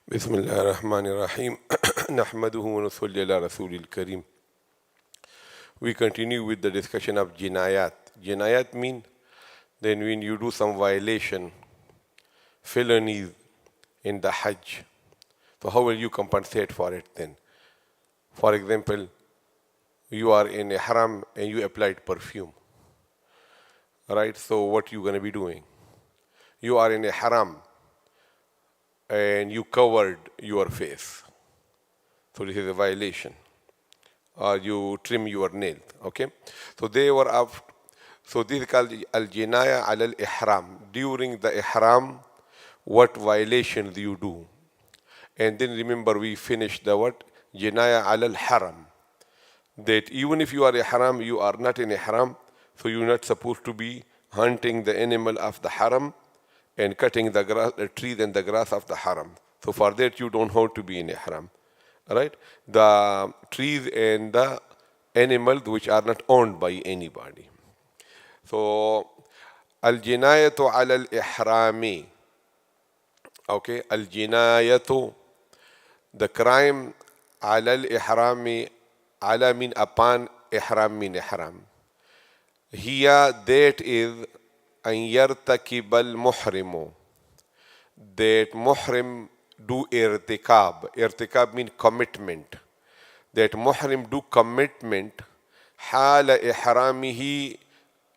بسم الله الرحمن الرحيم نحمده ونصلي على رسول الكريم. We continue with the discussion of jinayat. Jinayat mean then when you do some violation, felonies in the Hajj. So how will you compensate for it then? For example, you are in ihram and you applied perfume. Right? So what you going to be doing? You are in ihram and you covered your face. So this is a violation. Or you trim your nails. Okay? So they were up. So this is called al-jinaya al-ihram. During the ihram, what violations you do. And then remember we finished the what? Jinaya al-haram. That even if you are ihram, you are not in ihram, so you're not supposed to be hunting the animal of the haram and cutting the grass, the trees and the grass of the haram. So for that you don't have to be in ihram. Right? The trees and the animals which are not owned by anybody. So al-jinayatu ala al-ihrami. Okay, al-jinayatu, the crime ala al-ihrami, ala mean upon, ihram mean ihram. Here that is an yartakib al-muhrimu, that muhrim do irtikab. Irtikab mean commitment. That muhrim do commitment hala ihramihi,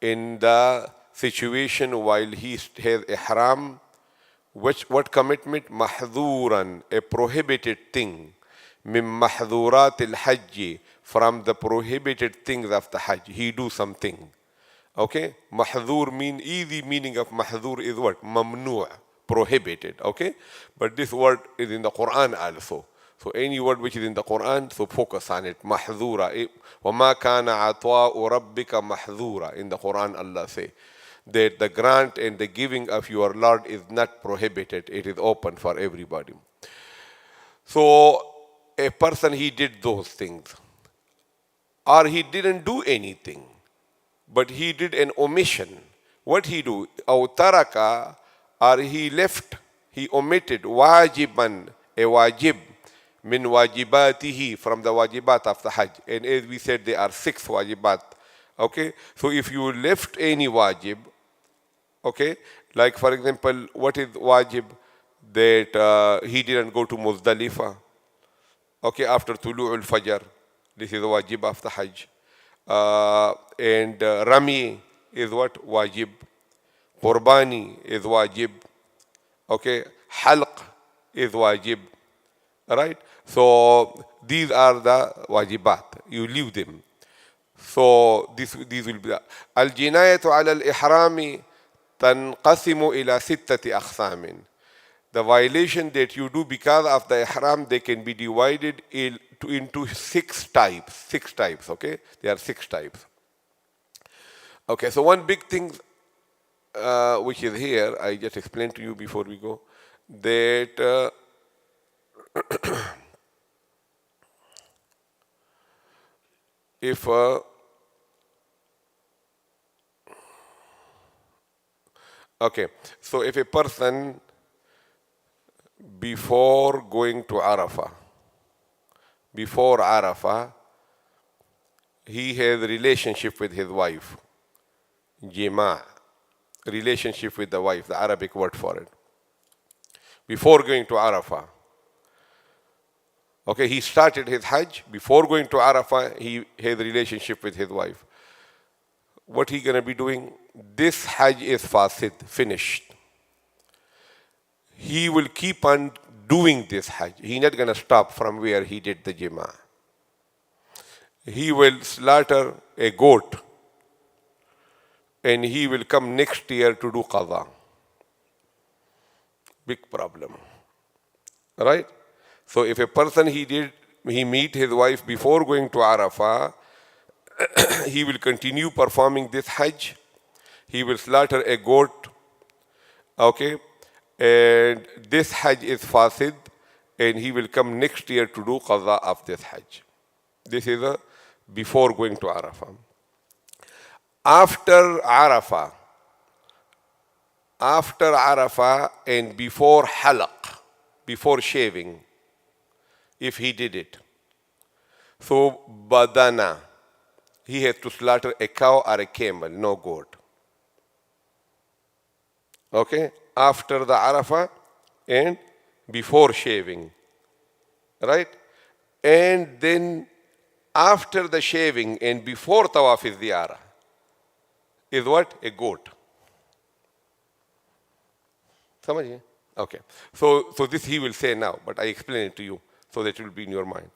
in the situation while he has ihram. What commitment? Mahdhuran, a prohibited thing. Min mahdhurat al-hajj, from the prohibited things of the hajj. He do something. Okay? Mahdhur mean, easy meaning of mahdhur is what? Mamnu', prohibited. Okay? But this word is in the Quran also. So any word which is in the Quran, so focus on it. Mahdhura. وَمَا كَانَ عَطْوَاءُ رَبِّكَ مَحْذُورًا. In the Quran Allah say that the grant and the giving of your Lord is not prohibited. It is open for everybody. So a person, he did those things. Or he didn't do anything, but he did an omission. What he do? أَوْ تَرَكَ, or he left, he omitted wajiban, a wajib, min wajibatihi, from the wajibat of the Hajj. And as we said, there are 6 wajibat. Okay? So if you left any wajib, okay, like for example, what is wajib? That he didn't go to Muzdalifah, okay, after Tulu'ul Fajr. This is the wajib of the Hajj. And Rami is what? Wajib. Qurbani is wajib. Okay. Halq is wajib. Right? So these are the wajibat. You leave them. So these will be al-jinayatu ala al-ihrami tanqasimu ila 6 aqsamin. The violation that you do because of the ihram, they can be divided into 6 types. 6 types, okay? There are 6 types. Okay, so one big thing which is here, I just explained to you before we go, that if okay, so if a person before going to Arafah, he has a relationship with his wife, jima', relationship with the wife, the Arabic word for it. Before going to Arafah, okay, he started his Hajj. Before going to Arafah, he has a relationship with his wife. What he gonna be doing? This Hajj is fasid, finished. He will keep on doing this Hajj. He's not gonna stop from where he did the jima'. He will slaughter a goat and he will come next year to do qadha. Big problem. Right? So if a person he meet his wife before going to Arafah, he will continue performing this Hajj. He will slaughter a goat. Okay? And this Hajj is fasid, and he will come next year to do qadha of this Hajj. This is before going to Arafah. After Arafah and before halaq, before shaving, if he did it. So badana, he has to slaughter a cow or a camel, no goat. Okay, after the Arafah and before shaving, right? And then after the shaving and before Tawaf al-Ziyarah is what? A goat. Samajhe? Okay. So this he will say now, but I explain it to you so that it will be in your mind.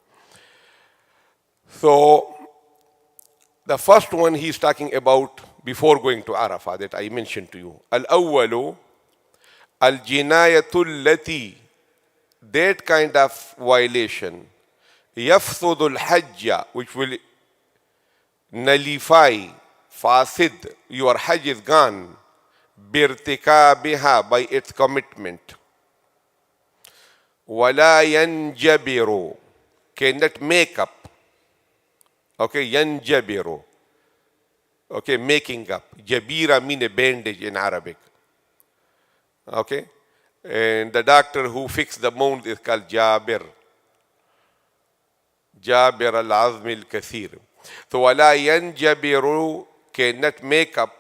So the first one he's talking about before going to Arafah that I mentioned to you. Al-awwalu al-jinayatul lati, that kind of violation, yafsudul hajja, which will nullify, fasid, your hajj is gone, birtikabiha, by its commitment. Wala yanjabiru, cannot make up. Okay, yanjabiru. Okay, making up. Jabira mean a bandage in Arabic. Okay, and the doctor who fixed the wound is called Jabir. Jabir al-azm al-kathir. So wala yanjabiru, cannot make up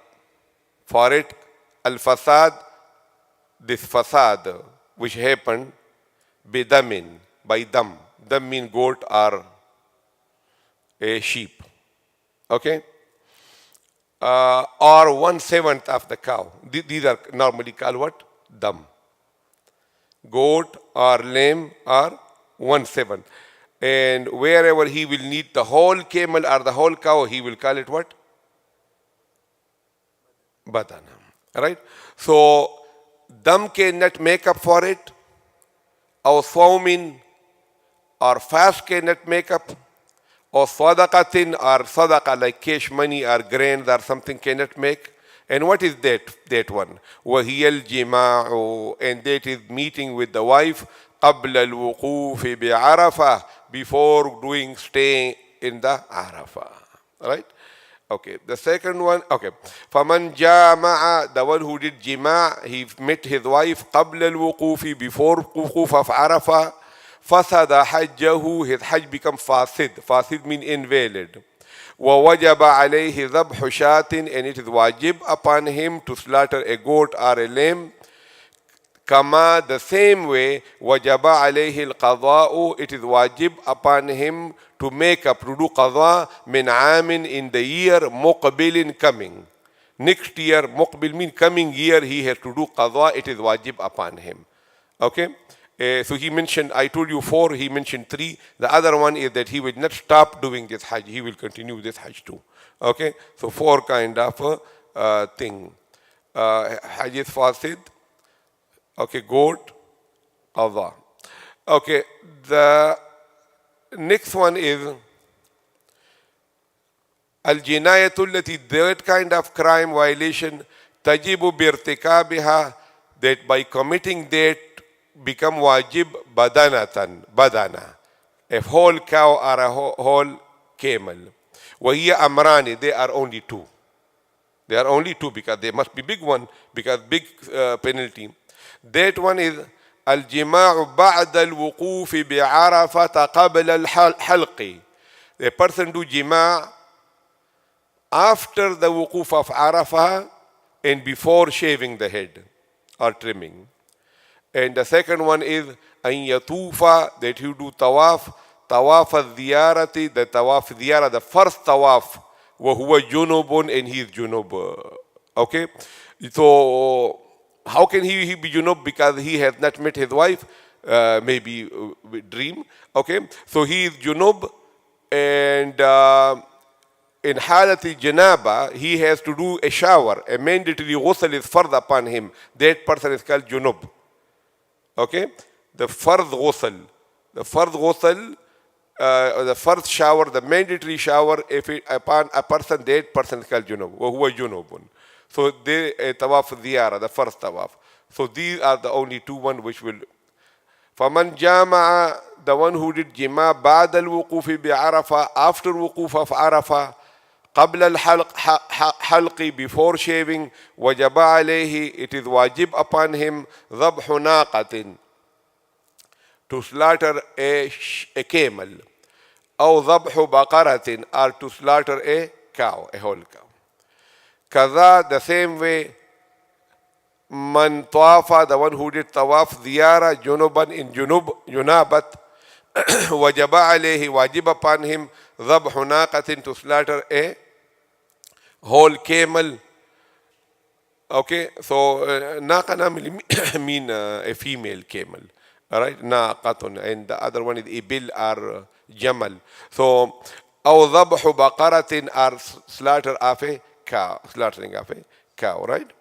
for it al-fasad, this fasad which happened bidamin, by dam. Dam mean goat or a sheep. Okay, or 1/7 of the cow. These are normally called what? Dam. Goat or lamb or 1/7. And wherever he will need the whole camel or the whole cow, he will call it what? Badana. Right? So dam cannot make up for it. Or sawmin or fast cannot make up. Or sadaqatin or sadaqa like cash money or grains or something cannot make. And what is that one? وَهِيَ الْجِمَاعُ, and that is meeting with the wife قَبْلَ الْوُقُوفِ بِعَرَفَةٍ, before doing stay in the Arafah. Right? Okay. The second one, okay. فَمَنْ جَامَعَ, the one who did jima', he met his wife قَبْلَ الْوُقُوفِ, before wuquf of Arafah, فَسَدَ حَجَّهُ, his hajj become fasid. Fasid mean invalid. وَوَجَبَ عَلَيْهِ ذَبْحُ شَاةٍ, and it is wajib upon him to slaughter a goat or a lamb. Kama, the same way, وَجَبَ عَلَيْهِ الْقَضَاءُ, it is wajib upon him to make up, to do qadha, min amin, in the year muqbilin, coming. Next year, muqbil mean coming year, he has to do qadha, it is wajib upon him. Okay? So he mentioned, I told you 4, he mentioned 3. The other one is that he will not stop doing this hajj, he will continue this hajj too. Okay, so 4 kind of thing. Hajj is fasid, okay, goat, qadha. Okay, the next one is al-jinayatul lati, that kind of crime violation, tajibu birtikabiha, that by committing that become wajib badanatan, badana, a whole cow or a whole camel. وَهِيَ أَمْرَانِ, they are only 2. They are only 2 because they must be big one, because big penalty. That one is الجماع بعد الوقوف بعرفة قبل الحلق. A person do jima' after the wuquf of Arafah and before shaving the head or trimming. And the second one is أن يطوف, that you do tawaf, tawaf al-ziyarati, the tawaf ziyarah, the first tawaf, وهو junubun, and he is junub. Okay, so how can he be junub? Because he has not met his wife, maybe dream. Okay, so he is junub, and in halati janaba he has to do a shower, a mandatory ghusl is fard upon him. That person is called junub. Okay, the fard ghusl, the first shower, the mandatory shower, if it, upon a person, that person is called junub. وهو junubun. So they tawaf ziyarah, the first tawaf. So these are the only 2 one which will. فَمَنْ جَامَعَ, the one who did jima' بَعْدَ الْوُقُوفِ بِعَرَفَةٍ, after wuquf of Arafah, قبل الحلق, before shaving, وجب عليه, it is wajib upon him, ذبح ناقة, to slaughter a camel. أو ذبح بقرة, or to slaughter a cow, a whole cow. Kaza, the same way, man tawafa, the one who did tawaf, ziyara, junuban in junabat, wajaba alayhi, wajib upon him, dhabhu naqatin, to slaughter a whole camel. Okay, so naqa mean a female camel. All right, naqatun, and the other one is ibil or jamal. So, أو ذبح بقرة, or slaughter of a cow, slaughtering of a cow, right?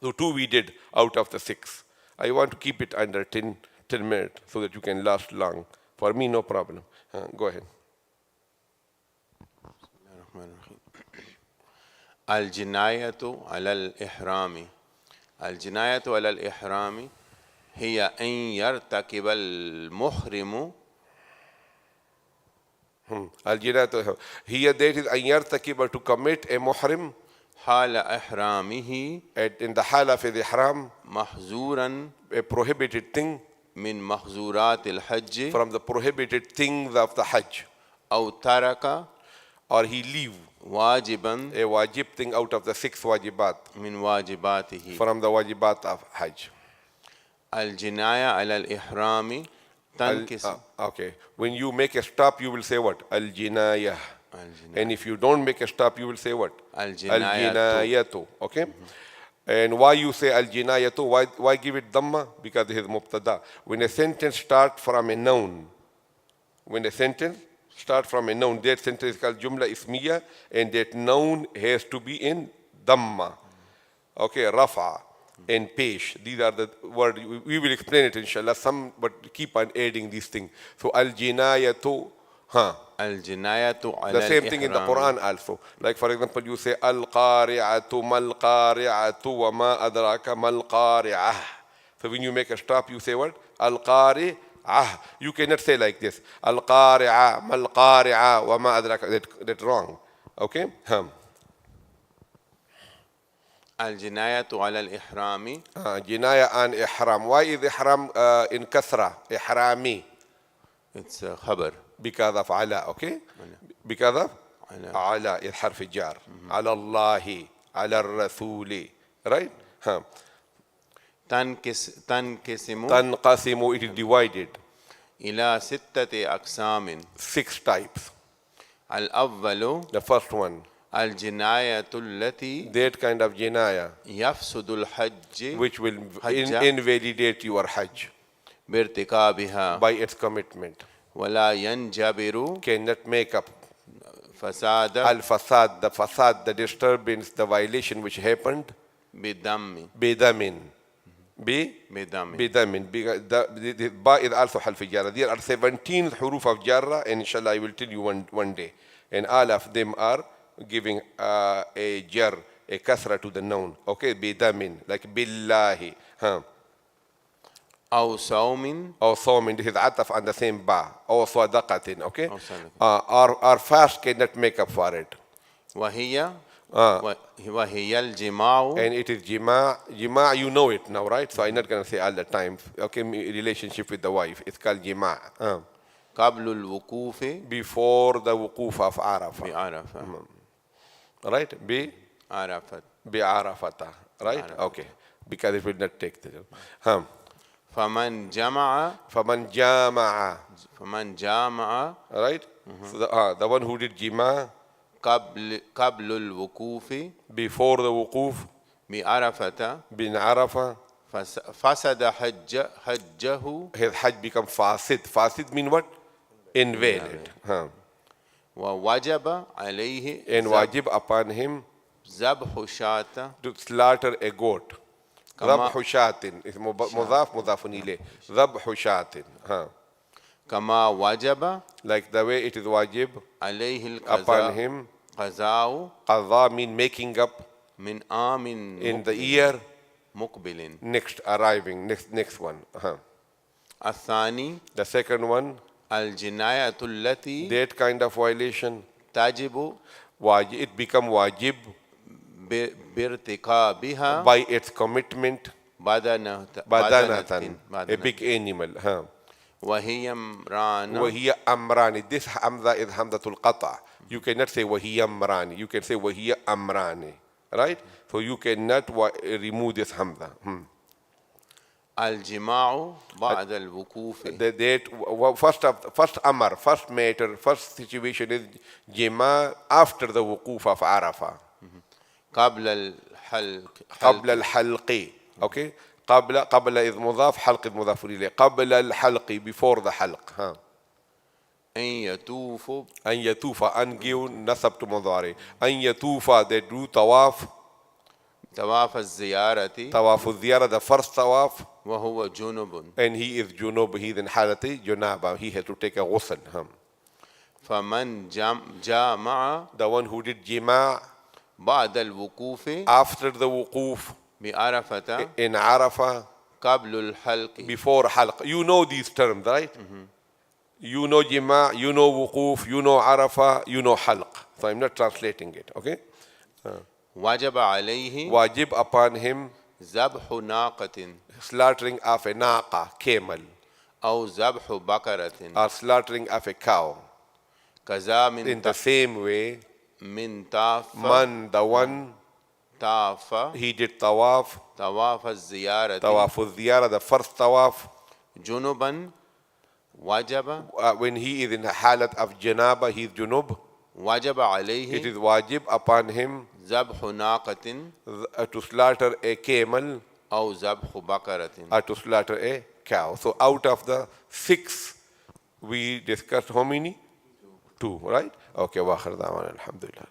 So 2 we did out of the 6. I want to keep it under 10 minutes so that you can last long. For me, no problem. Go ahead. الجناية على الإحرام. الجناية على الإحرام هي أن يرتكب المحرم. الجناية هي that is أن يرتكب, to commit a muhrim حال إحرامه, in the حالة of the ihram, محظورا, a prohibited thing من محظورات الحج, from the prohibited things of the hajj, أو ترك, or he leave واجبا, a wajib thing out of the 6 wajibat, من واجباته. from the wajibat of hajj. الجناية على الإحرام تنقسم. Okay, when you make a stop, you will say what? Al-jinayah. And if you don't make a stop, you will say what? Al-jinayatu. Okay? And why you say al-jinayatu? Why give it dhamma? Because it is mubtada. When a sentence starts from a noun, that sentence is called jumla ismiya, and that noun has to be in dhamma. Okay, rafa and pesh. These are the words. We will explain it inshallah, but keep on adding these things. So al-jinayatu, the same thing in the Quran also. Like for example, you say al-qari'atu mal-qari'atu wa ma adraka mal-qari'ah. So when you make a stop, you say what? Al-qari'ah. You cannot say like this. Al-qari'ah mal-qari'ah wa ma adraka. That's wrong. Okay? الجناية على الإحرام. جناية عن إحرام. Why is إحرام in كثرة? إحرامي. It's a خبر. Because of على, okay? Because of على is حرف جار. على الله, على الرسول. Right? تنقسم, it is divided. إلى 6 أقسام. 6 types. الأول, the first one, الجناية التي, that kind of jinaya, يفسد الحج, which will invalidate your hajj بارتكابها, by its commitment. ولا ينجبر, cannot make up فساد, al-fasad, the fasad, the disturbance, the violation which happened, بدم, bidamin. بدم. The ba is also half jarra. There are 17 huruf of jarra, and inshallah I will tell you one day. And all of them are giving a jar, a kasra to the noun. Okay, bidamin, like billahi. أو صوم, or sawmin, this is ataf on the same ba. Or sadaqatin, okay? Our fast cannot make up for it. وهي الجماع, and it is jima. Jima, you know it now, right? So I'm not going to say all the time. Okay, relationship with the wife. It's called jima. قبل الوقوف, before the wuquf of Arafah. بعرفة. Right? عرفت. بعرفة. Right? بعرفة. Okay. Because it will not take the... فمن جمع, فمن جامع, right? So the one who did jima قبل الوقوف, before the wuquf, بعرفة, bin Arafah, فسد حجه, his hajj become fasid. Fasid mean what? Invalid. ووجب عليه, and wajib upon him, ذبح شاة, to slaughter a goat. ذبح شاة is مضاف مضاف إليه. ذبح شاة. كما وجب, like the way it is wajib عليه upon him. قضاء, قضاء mean making up من عام in the year مقبل. next arriving, next one. الثاني, The second one, الجناية التي, that kind of violation, تجب, it become wajib بارتكابها, by its commitment, Badanatan, a big animal. وهي امرأة وهي أمران. This hamza is hamzatul qata. You cannot say وهي أمران. You can say وهي أمران. Right? So you cannot remove this hamza. الجماع بعد الوقوف. First amar, first matter, first situation is jima after the wuquf of Arafah. قبل الحلق. قبل الحلق. Okay? قبل إذ مضاف، حلق إذ مضاف إليه. قبل الحلق, before the حلق. أن يطوف. أن يطوف, أن give nasab to مضارع. أن يطوف, they do tawaf. طواف الزيارة. طواف الزيارة, the first tawaf. وهو جنوب. And he is junub, he is in حالة junaba. He has to take a ghusl. فمن جامع. The one who did jima بعد الوقوف. after the wuquf بعرفة. in Arafah. قبل الحلق. Before halq. You know these terms, right? You know jima, you know wuquf, you know Arafah, you know halq. So I'm not translating it, okay? وجب عليه. Wajib upon him. ذبح ناقة. Slaughtering of a naqa, camel. أو ذبح بقرة. Or slaughtering of a cow. كذا من. In the same way, من طاف. man, the one, طاف. he did tawaf. طواف الزيارة. Tawaf al-ziyarah, the first tawaf. جنوبا. وجب. When he is in a halat of janaba, he is junub. وجب عليه. It is wajib upon him ذبح ناقة. to slaughter a camel أو ذبح بقرة. or to slaughter a cow. So out of the 6, we discussed how many? 2, right? Okay, wa akhir da'wana alhamdulillah.